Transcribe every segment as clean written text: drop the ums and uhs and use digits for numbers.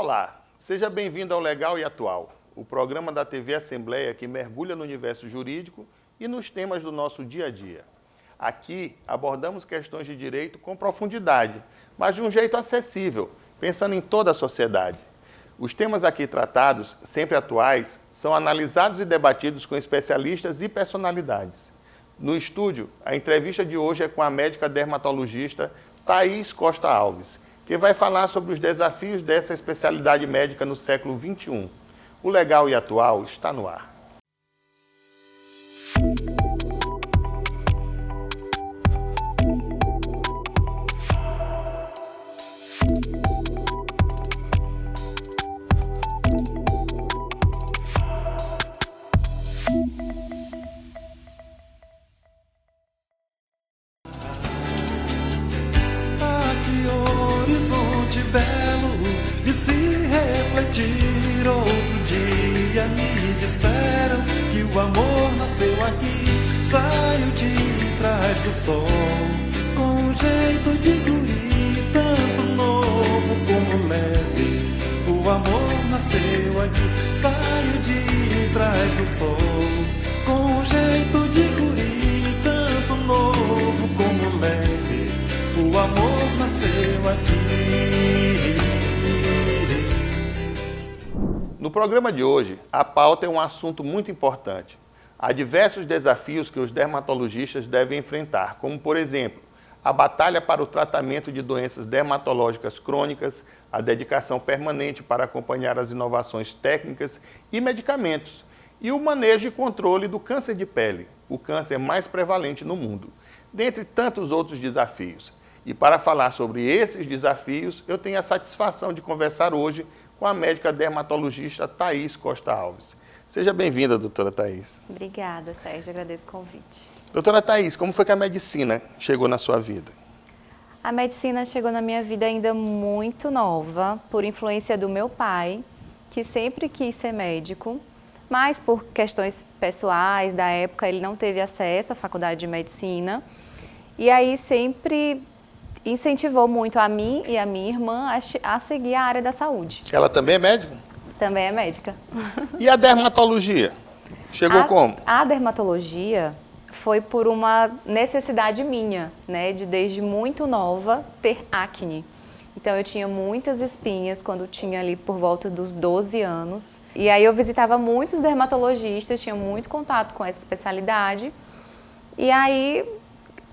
Olá, seja bem-vindo ao Legal e Atual, o programa da TV Assembleia que mergulha no universo jurídico e nos temas do nosso dia a dia. Aqui abordamos questões de direito com profundidade, mas de um jeito acessível, pensando em toda a sociedade. Os temas aqui tratados, sempre atuais, são analisados e debatidos com especialistas e personalidades. No estúdio, a entrevista de hoje é com a médica dermatologista Thaís Costa Alves, que vai falar sobre os desafios dessa especialidade médica no século XXI. O Legal e Atual está no ar. Belo de se refletir. Outro dia me disseram que o amor nasceu aqui, saiu de trás do sol, com um jeito de guri, tanto novo como leve. O amor nasceu aqui, saiu de trás do sol, com um jeito de guri, tanto novo como leve. O amor nasceu aqui. No programa de hoje, a pauta é um assunto muito importante. Há diversos desafios que os dermatologistas devem enfrentar, como, por exemplo, a batalha para o tratamento de doenças dermatológicas crônicas, a dedicação permanente para acompanhar as inovações técnicas e medicamentos, e o manejo e controle do câncer de pele, o câncer mais prevalente no mundo, dentre tantos outros desafios. E para falar sobre esses desafios, eu tenho a satisfação de conversar hoje com a médica dermatologista Thaís Costa Alves. Seja bem-vinda, doutora Thaís. Obrigada, Sérgio. Agradeço o convite. Doutora Thaís, como foi que a medicina chegou na sua vida? A medicina chegou na minha vida ainda muito nova, por influência do meu pai, que sempre quis ser médico, mas por questões pessoais da época ele não teve acesso à faculdade de medicina. E aí sempre incentivou muito a mim e a minha irmã a seguir a área da saúde. Ela também é médica? Também é médica. E a dermatologia? Chegou como? A dermatologia foi por uma necessidade minha, né, de desde muito nova ter acne. Então eu tinha muitas espinhas quando tinha ali por volta dos 12 anos. E aí eu visitava muitos dermatologistas, tinha muito contato com essa especialidade. E aí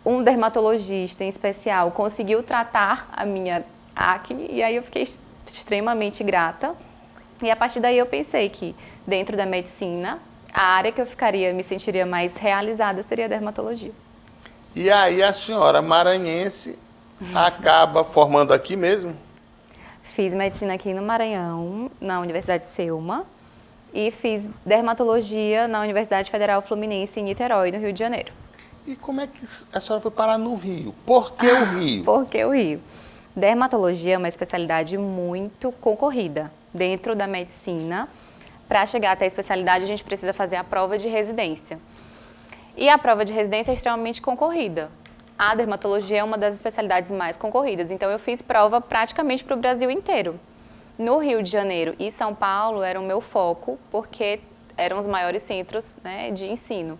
um dermatologista em especial conseguiu tratar a minha acne e aí eu fiquei extremamente grata. E a partir daí eu pensei que dentro da medicina, a área que eu me sentiria mais realizada seria a dermatologia. E aí a senhora maranhense acaba formando aqui mesmo? Fiz medicina aqui no Maranhão, na Universidade de Selma, e fiz dermatologia na Universidade Federal Fluminense em Niterói, no Rio de Janeiro. E como é que a senhora foi parar no Rio? Por que o Rio? Por que o Rio? Dermatologia é uma especialidade muito concorrida dentro da medicina. Para chegar até a especialidade, a gente precisa fazer a prova de residência. E a prova de residência é extremamente concorrida. A dermatologia é uma das especialidades mais concorridas, então eu fiz prova praticamente para o Brasil inteiro. No Rio de Janeiro e São Paulo era o meu foco, porque eram os maiores centros, né, de ensino.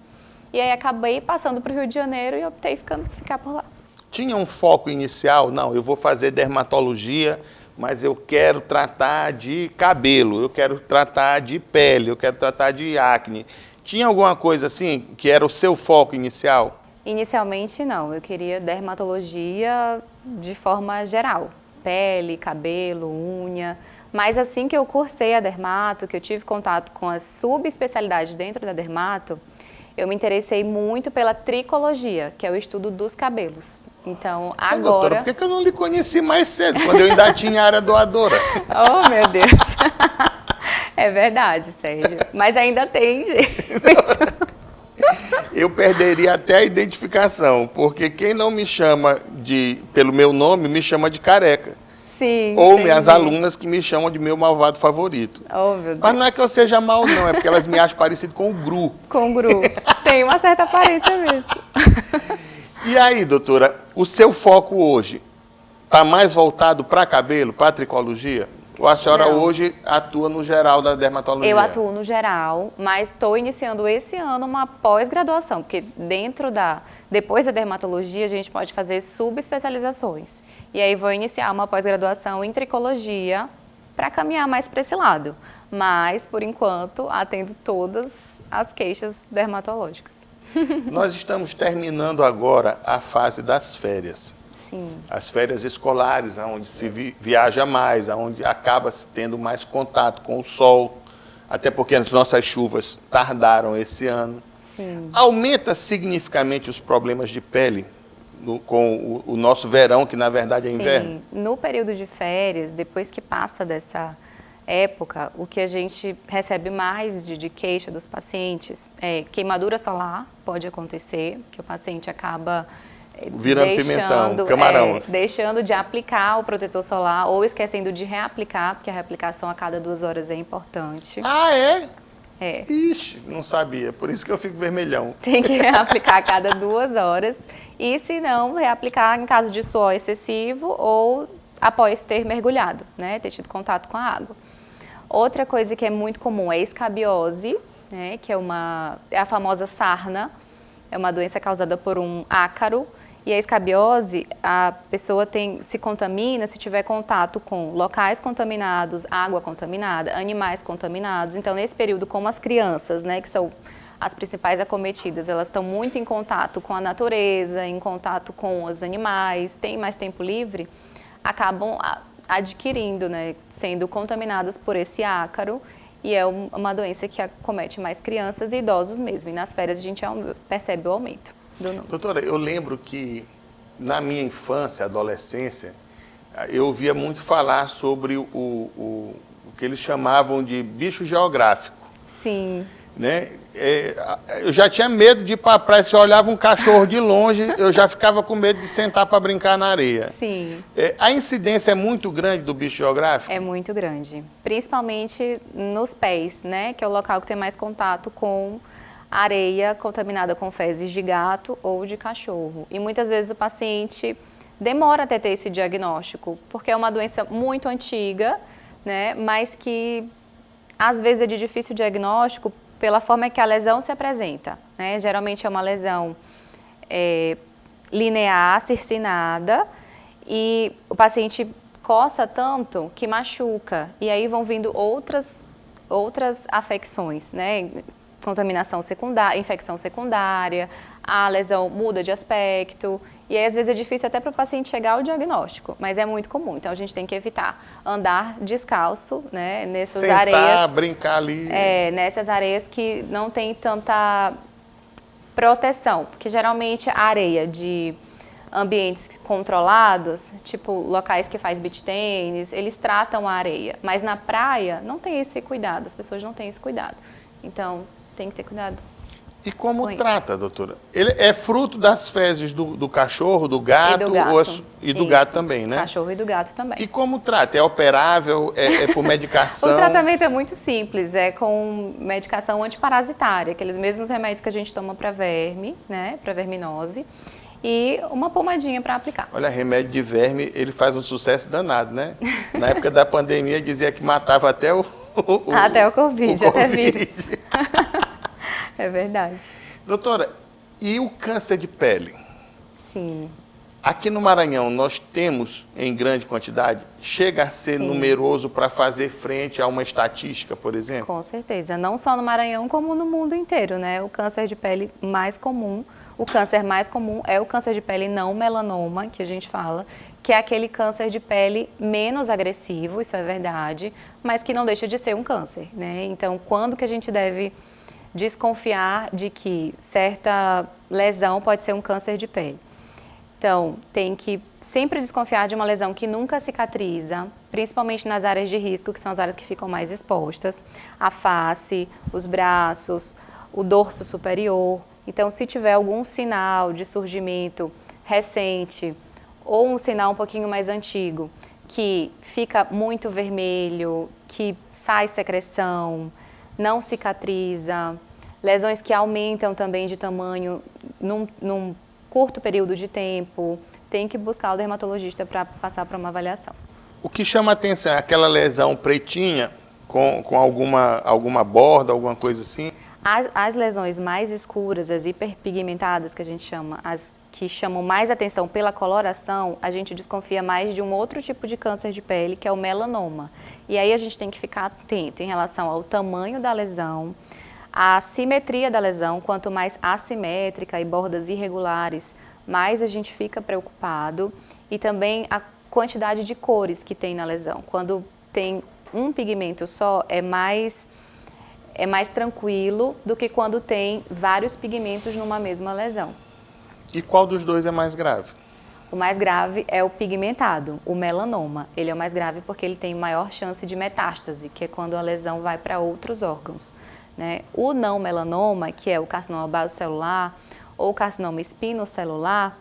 E aí acabei passando para o Rio de Janeiro e optei ficar por lá. Tinha um foco inicial? Não, eu vou fazer dermatologia, mas eu quero tratar de cabelo, eu quero tratar de pele, eu quero tratar de acne. Tinha alguma coisa assim que era o seu foco inicial? Inicialmente não, eu queria dermatologia de forma geral. Pele, cabelo, unha. Mas assim que eu cursei a dermato, que eu tive contato com as subespecialidades dentro da dermato, eu me interessei muito pela tricologia, que é o estudo dos cabelos. Então, agora... Doutora, por que eu não lhe conheci mais cedo, quando eu ainda tinha área doadora? Oh, meu Deus! É verdade, Sérgio. Mas ainda tem jeito. Eu perderia até a identificação, porque quem não me chama pelo meu nome, me chama de careca. Sim, ou minhas alunas que me chamam de meu malvado favorito. Oh, meu Deus. Mas não é que eu seja mal, não, é porque elas me acham parecido com o Gru. Com o Gru. Tem uma certa aparência mesmo. E aí, doutora, o seu foco hoje está mais voltado para cabelo, para tricologia? Ou a senhora Não. hoje atua no geral da dermatologia? Eu atuo no geral, mas estou iniciando esse ano uma pós-graduação, porque depois da dermatologia a gente pode fazer subespecializações. E aí vou iniciar uma pós-graduação em tricologia para caminhar mais para esse lado. Mas, por enquanto, atendo todas as queixas dermatológicas. Nós estamos terminando agora a fase das férias. Sim. As férias escolares, onde se viaja mais, onde acaba se tendo mais contato com o sol, até porque as nossas chuvas tardaram esse ano. Sim. Aumenta significativamente os problemas de pele com o nosso verão, que na verdade é inverno? Sim. No período de férias, depois que passa dessa época, o que a gente recebe mais de queixa dos pacientes é queimadura solar, pode acontecer, que o paciente acaba virando pimentão, camarão. Deixando de aplicar o protetor solar ou esquecendo de reaplicar, porque a reaplicação a cada 2 horas é importante. Ah, é? É. Ixi, não sabia, por isso que eu fico vermelhão. Tem que reaplicar a cada 2 horas e, se não, reaplicar em caso de suor excessivo ou após ter mergulhado, né, ter tido contato com a água. Outra coisa que é muito comum é a escabiose, né, que é a famosa sarna, é uma doença causada por um ácaro. E a escabiose, a pessoa se contamina se tiver contato com locais contaminados, água contaminada, animais contaminados. Então, nesse período, como as crianças, né, que são as principais acometidas, elas estão muito em contato com a natureza, em contato com os animais, têm mais tempo livre, acabam adquirindo, né, sendo contaminadas por esse ácaro. E é uma doença que acomete mais crianças e idosos mesmo. E nas férias a gente percebe o aumento do número. Doutora, eu lembro que na minha infância, adolescência, eu ouvia muito falar sobre o que eles chamavam de bicho geográfico. Sim. Né? Eu já tinha medo de ir para a praia, se eu olhava um cachorro de longe, eu já ficava com medo de sentar para brincar na areia. Sim. A incidência é muito grande do bicho geográfico? É muito grande, principalmente nos pés, né, que é o local que tem mais contato com areia contaminada com fezes de gato ou de cachorro. E muitas vezes o paciente demora até ter esse diagnóstico, porque é uma doença muito antiga, né, mas que às vezes é de difícil diagnóstico pela forma que a lesão se apresenta, né? Geralmente é uma lesão linear, circinada, e o paciente coça tanto que machuca, e aí vão vindo outras afecções, né? Contaminação secundária, infecção secundária, a lesão muda de aspecto, e aí às vezes é difícil até para o paciente chegar ao diagnóstico, mas é muito comum. Então a gente tem que evitar andar descalço, né, nessas areias. Brincar ali. Nessas areias que não tem tanta proteção, porque geralmente a areia de ambientes controlados, tipo locais que faz beach tênis, eles tratam a areia, mas na praia não tem esse cuidado, as pessoas não têm esse cuidado. Então tem que ter cuidado. E como trata, doutora? Ele é fruto das fezes do cachorro, do gato e do gato também, né? Cachorro e do gato também. E como trata? É operável? É por medicação? O tratamento é muito simples, é com medicação antiparasitária, aqueles mesmos remédios que a gente toma para verme, né, para verminose, e uma pomadinha para aplicar. Olha, remédio de verme, ele faz um sucesso danado, né? Na época da pandemia dizia que matava até até o Covid, até vírus. É verdade. Doutora, e o câncer de pele? Sim. Aqui no Maranhão nós temos em grande quantidade? Chega a ser numeroso para fazer frente a uma estatística, por exemplo? Com certeza. Não só no Maranhão, como no mundo inteiro, né? O câncer de pele mais comum, o câncer mais comum é o câncer de pele não melanoma, que a gente fala, que é aquele câncer de pele menos agressivo, isso é verdade, mas que não deixa de ser um câncer, né? Então, quando que a gente deve desconfiar de que certa lesão pode ser um câncer de pele? Então, tem que sempre desconfiar de uma lesão que nunca cicatriza, principalmente nas áreas de risco, que são as áreas que ficam mais expostas, a face, os braços, o dorso superior. Então, se tiver algum sinal de surgimento recente ou um sinal um pouquinho mais antigo, que fica muito vermelho, que sai secreção, não cicatriza, lesões que aumentam também de tamanho num curto período de tempo, tem que buscar o dermatologista para passar para uma avaliação. O que chama a atenção é aquela lesão pretinha com alguma borda, alguma coisa assim? As lesões mais escuras, as hiperpigmentadas que a gente chama, as que chamam mais atenção pela coloração, a gente desconfia mais de um outro tipo de câncer de pele, que é o melanoma. E aí a gente tem que ficar atento em relação ao tamanho da lesão, à simetria da lesão. Quanto mais assimétrica e bordas irregulares, mais a gente fica preocupado. E também a quantidade de cores que tem na lesão. Quando tem um pigmento só, é mais tranquilo do que quando tem vários pigmentos numa mesma lesão. E qual dos dois é mais grave? O mais grave é o pigmentado, o melanoma. Ele é o mais grave porque ele tem maior chance de metástase, que é quando a lesão vai para outros órgãos, né? O não melanoma, que é o carcinoma basocelular ou o carcinoma espinocelular,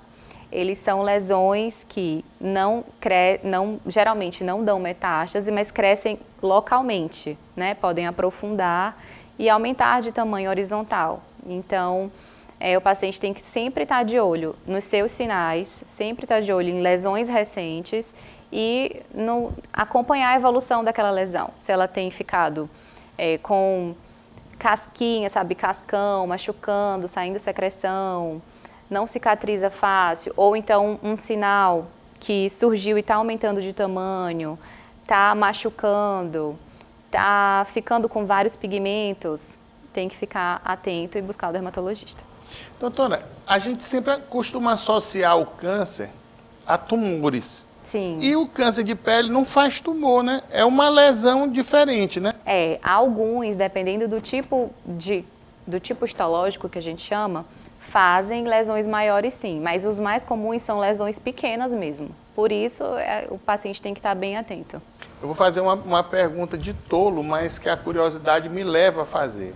eles são lesões que geralmente não dão metástase, mas crescem localmente, né? Podem aprofundar e aumentar de tamanho horizontal. Então, o paciente tem que sempre estar de olho nos seus sinais, sempre estar de olho em lesões recentes e acompanhar a evolução daquela lesão. Se ela tem ficado com casquinha, sabe, cascão, machucando, saindo secreção, não cicatriza fácil, ou então um sinal que surgiu e está aumentando de tamanho, está machucando, está ficando com vários pigmentos, tem que ficar atento e buscar o dermatologista. Doutora, a gente sempre costuma associar o câncer a tumores. Sim. E o câncer de pele não faz tumor, né? É uma lesão diferente, né? Alguns, dependendo do tipo histológico que a gente chama, fazem lesões maiores sim, mas os mais comuns são lesões pequenas mesmo. Por isso, o paciente tem que estar bem atento. Eu vou fazer uma pergunta de tolo, mas que a curiosidade me leva a fazer.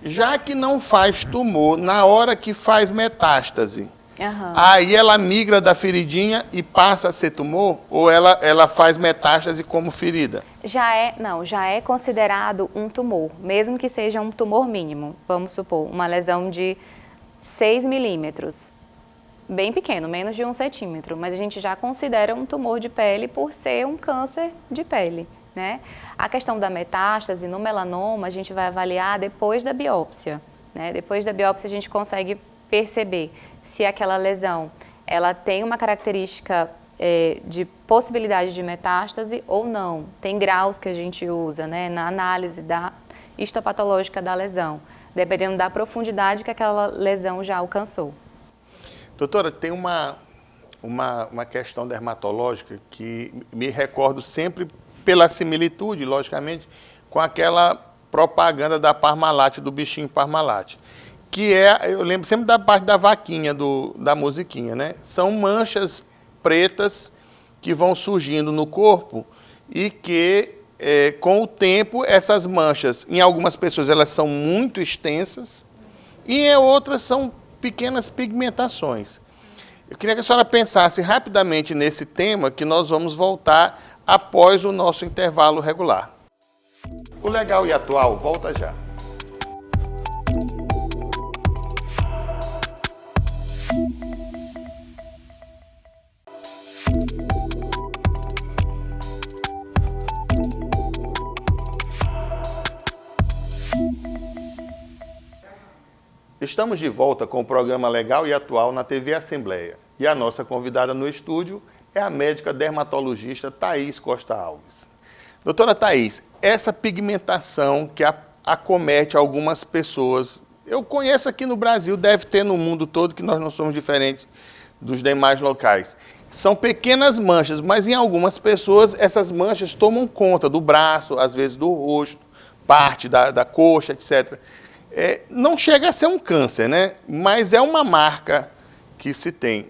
Já que não faz tumor, na hora que faz metástase, aí ela migra da feridinha e passa a ser tumor? Ou ela faz metástase como ferida? Já é considerado um tumor, mesmo que seja um tumor mínimo. Vamos supor, uma lesão de 6 milímetros, bem pequeno, menos de 1 centímetro, mas a gente já considera um tumor de pele por ser um câncer de pele, né? A questão da metástase no melanoma a gente vai avaliar depois da biópsia, né? Depois da biópsia a gente consegue perceber se aquela lesão ela tem uma característica de possibilidade de metástase ou não. Tem graus que a gente usa, né, na análise da histopatológica da lesão, dependendo da profundidade que aquela lesão já alcançou. Doutora, tem uma questão dermatológica que me recordo sempre pela similitude, logicamente, com aquela propaganda da Parmalat, do bichinho Parmalat, que eu lembro sempre da parte da vaquinha, da musiquinha, né? São manchas pretas que vão surgindo no corpo e que, com o tempo, essas manchas, em algumas pessoas, elas são muito extensas e em outras são pequenas pigmentações. Eu queria que a senhora pensasse rapidamente nesse tema, que nós vamos voltar após o nosso intervalo regular. O Legal e Atual volta já. Estamos de volta com o programa Legal e Atual na TV Assembleia. E a nossa convidada no estúdio é a médica dermatologista Thaís Costa Alves. Doutora Thaís, essa pigmentação que acomete algumas pessoas, eu conheço aqui no Brasil, deve ter no mundo todo, que nós não somos diferentes dos demais locais. São pequenas manchas, mas em algumas pessoas essas manchas tomam conta do braço, às vezes do rosto, parte da coxa, etc. Não chega a ser um câncer, né? Mas é uma marca que se tem.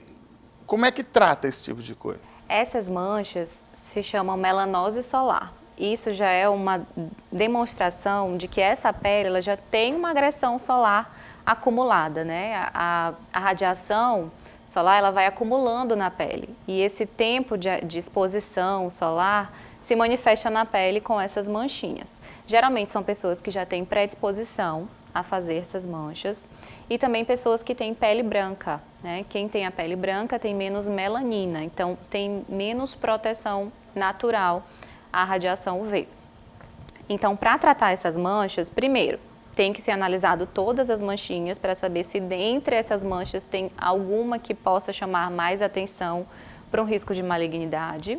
Como é que trata esse tipo de coisa? Essas manchas se chamam melanose solar. Isso já é uma demonstração de que essa pele ela já tem uma agressão solar acumulada, né? A radiação solar ela vai acumulando na pele. E esse tempo de exposição solar se manifesta na pele com essas manchinhas. Geralmente são pessoas que já têm predisposição a fazer essas manchas e também pessoas que têm pele branca, né? Quem tem a pele branca tem menos melanina, então tem menos proteção natural à radiação UV. Então, para tratar essas manchas, primeiro, tem que ser analisado todas as manchinhas para saber se dentre essas manchas tem alguma que possa chamar mais atenção para um risco de malignidade.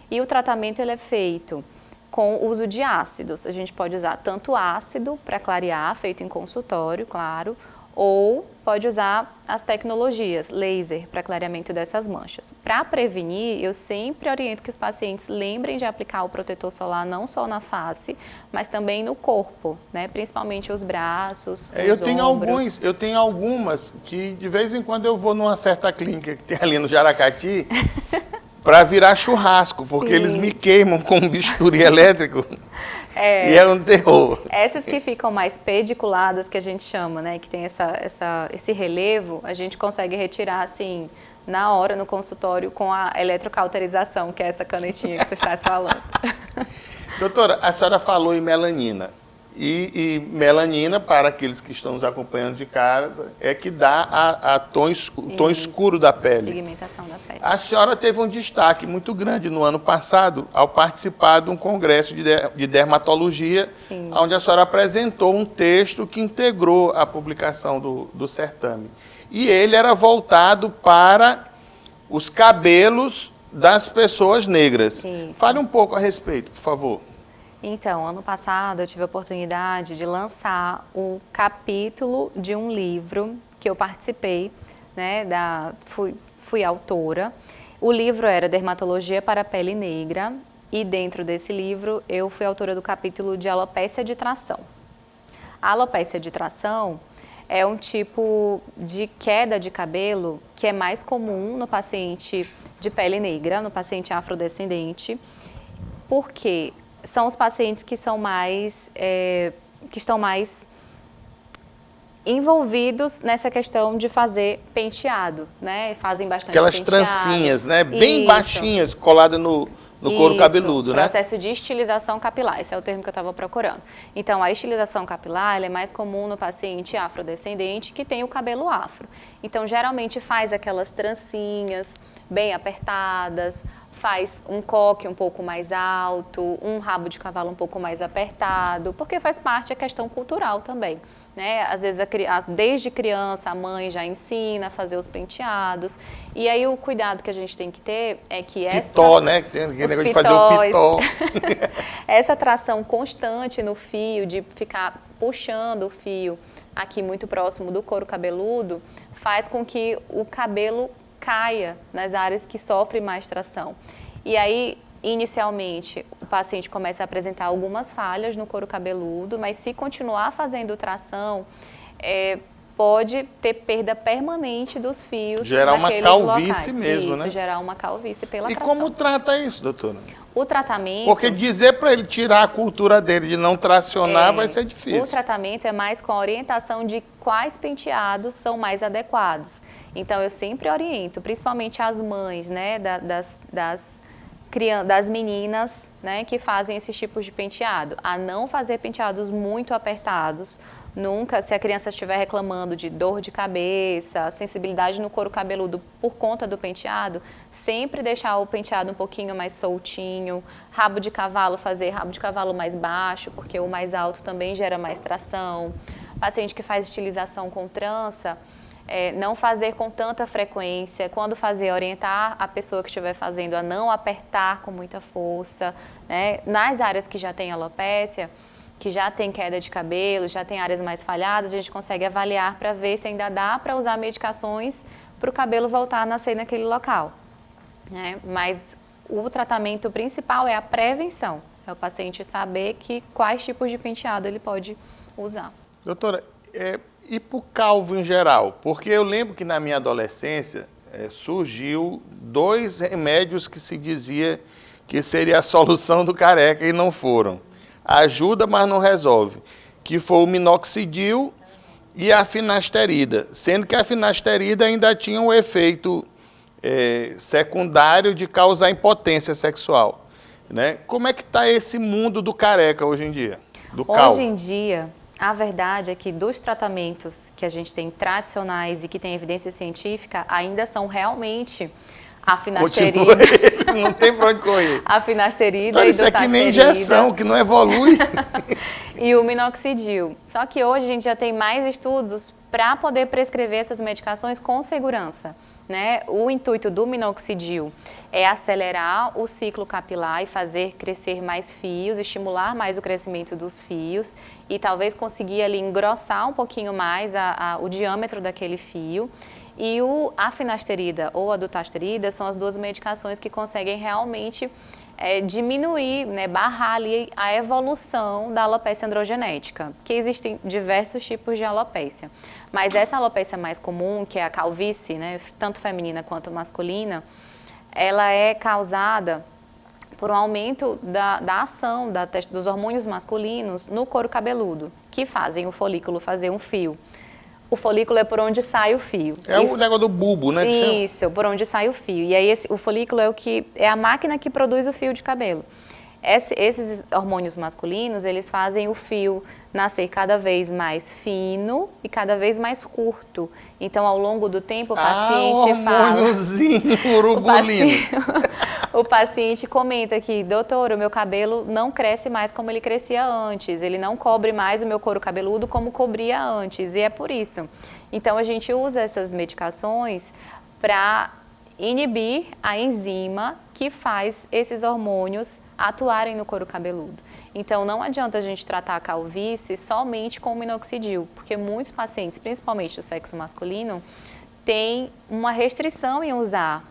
E o tratamento ele é feito com o uso de ácidos. A gente pode usar tanto ácido para clarear, feito em consultório, claro, ou pode usar as tecnologias, laser, para clareamento dessas manchas. Para prevenir, eu sempre oriento que os pacientes lembrem de aplicar o protetor solar não só na face, mas também no corpo, né? Principalmente os braços, os ombros. Eu tenho algumas que de vez em quando eu vou numa certa clínica que tem ali no Jaracati para virar churrasco, porque Sim. eles me queimam com um bisturi elétrico. E é um terror. Essas que ficam mais pediculadas, que a gente chama, né, que tem esse relevo, a gente consegue retirar, assim, na hora, no consultório, com a eletrocauterização, que é essa canetinha que tu estás falando. Doutora, a senhora falou em melanina. E melanina, para aqueles que estão nos acompanhando de casa, é que dá o tom escuro da pele. Pigmentação da pele. A senhora teve um destaque muito grande no ano passado ao participar de um congresso de dermatologia, Sim. onde a senhora apresentou um texto que integrou a publicação do certame. E ele era voltado para os cabelos das pessoas negras. Sim. Fale um pouco a respeito, por favor. Então, ano passado eu tive a oportunidade de lançar o capítulo de um livro que eu participei, né, fui autora. O livro era Dermatologia para a Pele Negra e dentro desse livro eu fui autora do capítulo de Alopécia de Tração. A alopécia de tração é um tipo de queda de cabelo que é mais comum no paciente de pele negra, no paciente afrodescendente, porque são os pacientes que são que estão mais envolvidos nessa questão de fazer penteado, né? Fazem bastante aquelas penteado. trancinhas, né? Bem Isso. baixinhas, coladas no couro cabeludo, né? Processo de estilização capilar, esse é o termo que eu estava procurando. Então, a estilização capilar ela é mais comum no paciente afrodescendente que tem o cabelo afro. Então, geralmente faz aquelas trancinhas bem apertadas, faz um coque um pouco mais alto, um rabo de cavalo um pouco mais apertado, porque faz parte da questão cultural também, né? Às vezes, desde criança, a mãe já ensina a fazer os penteados, e aí o cuidado que a gente tem que ter é que pitó, né? Tem aquele negócio de fazer o pitó. Essa tração constante no fio, de ficar puxando o fio aqui muito próximo do couro cabeludo, faz com que o cabelo caia nas áreas que sofrem mais tração. E aí, inicialmente, o paciente começa a apresentar algumas falhas no couro cabeludo, mas se continuar fazendo tração, pode ter perda permanente dos fios. Gerar uma calvície locais. mesmo, né? Gerar uma calvície pela E tração. como trata isso, doutora? O tratamento... Porque dizer para ele tirar a cultura dele de não tracionar vai ser difícil. O tratamento é mais com a orientação de quais penteados são mais adequados. Então, eu sempre oriento, principalmente as mães, né, das meninas, né, que fazem esses tipos de penteado, a não fazer penteados muito apertados. Nunca, se a criança estiver reclamando de dor de cabeça, sensibilidade no couro cabeludo por conta do penteado, sempre deixar o penteado um pouquinho mais soltinho, rabo de cavalo, fazer rabo de cavalo mais baixo, porque o mais alto também gera mais tração. Paciente que faz estilização com trança, não fazer com tanta frequência, quando fazer, orientar a pessoa que estiver fazendo a não apertar com muita força, né? Nas áreas que já tem alopécia, que já tem queda de cabelo, já tem áreas mais falhadas, a gente consegue avaliar para ver se ainda dá para usar medicações para o cabelo voltar a nascer naquele local, né? Mas o tratamento principal é a prevenção, é o paciente saber quais tipos de penteado ele pode usar. Doutora, e para o calvo em geral? Porque eu lembro que na minha adolescência surgiu 2 remédios que se dizia que seria a solução do careca e não foram. Ajuda, mas não resolve. Que foi o minoxidil e a finasterida. Sendo que a finasterida ainda tinha um efeito secundário de causar impotência sexual, né? Como é que está esse mundo do careca hoje em dia? Do calvo? Hoje em dia, a verdade é que dos tratamentos que a gente tem tradicionais e que tem evidência científica, ainda são realmente A finasterida. Não tem pra onde correr. A finasterida Então, e isso é que nem dutasterida. injeção, que não evolui. E o minoxidil. Só que hoje a gente já tem mais estudos para poder prescrever essas medicações com segurança, né? O intuito do minoxidil é acelerar o ciclo capilar e fazer crescer mais fios, estimular mais o crescimento dos fios e talvez conseguir ali engrossar um pouquinho mais o diâmetro daquele fio. E a finasterida ou a dutasterida são as duas medicações que conseguem realmente diminuir, né, barrar ali a evolução da alopecia androgenética, que existem diversos tipos de alopecia. Mas essa alopecia mais comum, que é a calvície, né, tanto feminina quanto masculina, ela é causada por um aumento da ação dos hormônios masculinos no couro cabeludo, que fazem o folículo fazer um fio. O folículo é por onde sai o fio. É o negócio do bulbo, né? Isso, por onde sai o fio. E aí o folículo é a máquina que produz o fio de cabelo. Esses hormônios masculinos, eles fazem o fio nascer cada vez mais fino e cada vez mais curto. Então, ao longo do tempo, o paciente hormôniozinho urubulino. O paciente comenta que, doutor, o meu cabelo não cresce mais como ele crescia antes, ele não cobre mais o meu couro cabeludo como cobria antes, e é por isso. Então, a gente usa essas medicações para inibir a enzima que faz esses hormônios atuarem no couro cabeludo. Então, não adianta a gente tratar a calvície somente com o minoxidil, porque muitos pacientes, principalmente do sexo masculino, têm uma restrição em usar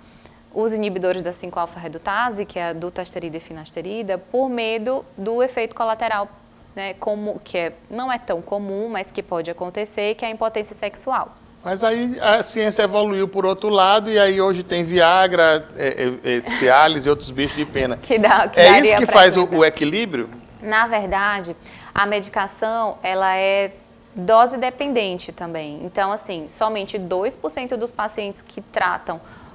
os inibidores da 5-alfa-redutase, que é a dutasterida e finasterida, por medo do efeito colateral, né, não é tão comum, mas que pode acontecer, que é a impotência sexual. Mas aí a ciência evoluiu por outro lado e aí hoje tem Viagra, Cialis e outros bichos de pena. É isso que faz o equilíbrio? Na verdade, a medicação, ela é dose dependente também. Então, assim, somente 2% dos pacientes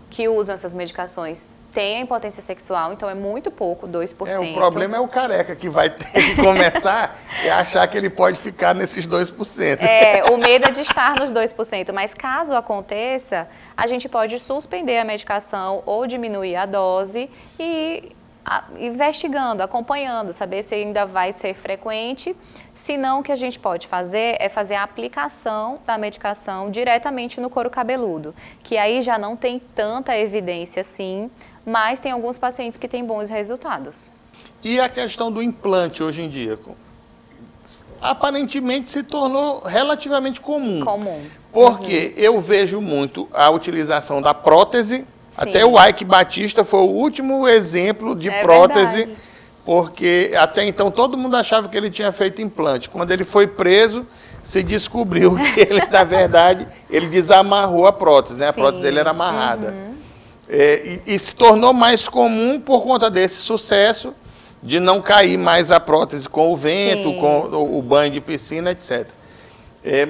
que usam essas medicações têm a impotência sexual, então é muito pouco, 2%. O problema é o careca que vai ter que começar e achar que ele pode ficar nesses 2%. O medo é de estar nos 2%, mas caso aconteça, a gente pode suspender a medicação ou diminuir a dose e investigando, acompanhando, saber se ainda vai ser frequente. Se não, o que a gente pode fazer é fazer a aplicação da medicação diretamente no couro cabeludo, que aí já não tem tanta evidência assim, mas tem alguns pacientes que têm bons resultados. E a questão do implante hoje em dia? Aparentemente se tornou relativamente comum. Porque eu vejo muito a utilização da prótese. Sim. Até o Ike Batista foi o último exemplo de prótese. Verdade. Porque até então todo mundo achava que ele tinha feito implante. Quando ele foi preso, se descobriu que ele, na verdade, ele desamarrou a prótese, né? A prótese dele era amarrada. E se tornou mais comum por conta desse sucesso de não cair mais a prótese com o vento, com o banho de piscina, etc.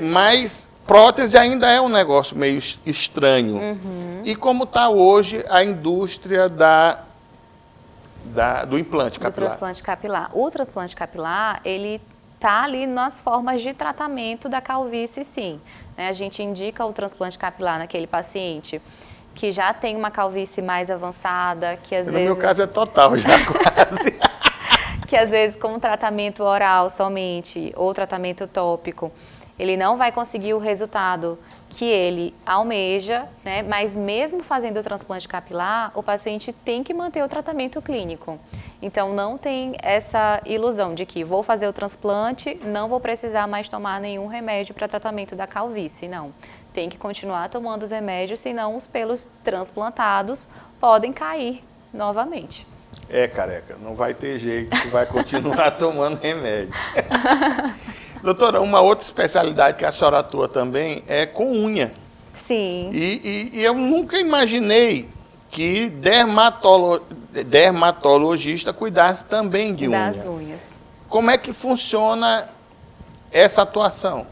Mas prótese ainda é um negócio meio estranho. E como está hoje a indústria do implante capilar? Do transplante capilar. O transplante capilar, ele está ali nas formas de tratamento da calvície, sim. A gente indica o transplante capilar naquele paciente que já tem uma calvície mais avançada, que às vezes... No meu caso é total, já quase. Que às vezes com um tratamento oral somente ou tratamento tópico, ele não vai conseguir o resultado que ele almeja, né? Mas mesmo fazendo o transplante capilar, o paciente tem que manter o tratamento clínico. Então, não tem essa ilusão de que vou fazer o transplante, não vou precisar mais tomar nenhum remédio para tratamento da calvície, não. Tem que continuar tomando os remédios, senão os pelos transplantados podem cair novamente. Careca, não vai ter jeito, tu vai continuar tomando remédio. Doutora, uma outra especialidade que a senhora atua também é com unha. Sim. E eu nunca imaginei que dermatologista cuidasse também de unha. Das unhas. Como é que funciona essa atuação?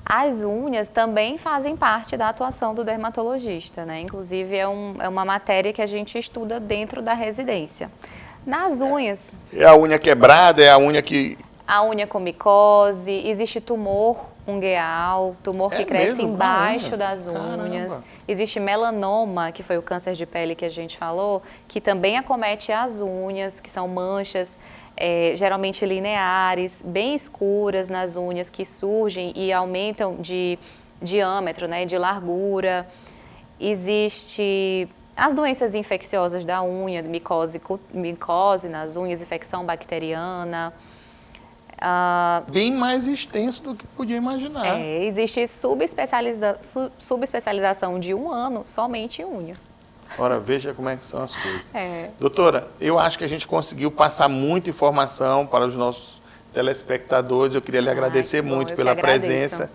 As unhas também fazem parte da atuação do dermatologista, né? Inclusive é uma matéria que a gente estuda dentro da residência. Nas unhas... É a unha quebrada, é a unha que a unha com micose, existe tumor ungueal, tumor que cresce mesmo? embaixo Ah, das caramba. unhas. Existe melanoma, que foi o câncer de pele que a gente falou, que também acomete as unhas, que são manchas geralmente lineares, bem escuras nas unhas, que surgem e aumentam de diâmetro, né, de largura. Existe as doenças infecciosas da unha, micose nas unhas, infecção bacteriana. Bem mais extenso do que podia imaginar. Existe subespecialização de 1 ano somente em unha. Ora, veja como é que são as coisas. É. Doutora, eu acho que a gente conseguiu passar muita informação para os nossos telespectadores. Eu queria lhe agradecer que bom, muito eu pela que agradeço. presença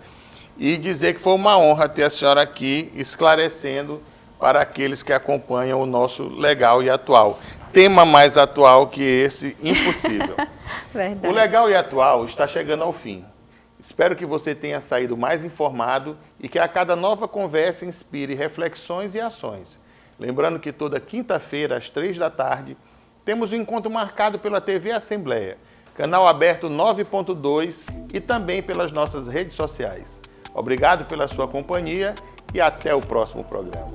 e dizer que foi uma honra ter a senhora aqui esclarecendo para aqueles que acompanham o nosso Legal e Atual. Tema mais atual que esse, impossível. Verdade. O Legal e Atual está chegando ao fim. Espero que você tenha saído mais informado e que a cada nova conversa inspire reflexões e ações. Lembrando que toda quinta-feira, às 3 da tarde, temos um encontro marcado pela TV Assembleia, canal aberto 9.2 e também pelas nossas redes sociais. Obrigado pela sua companhia e até o próximo programa.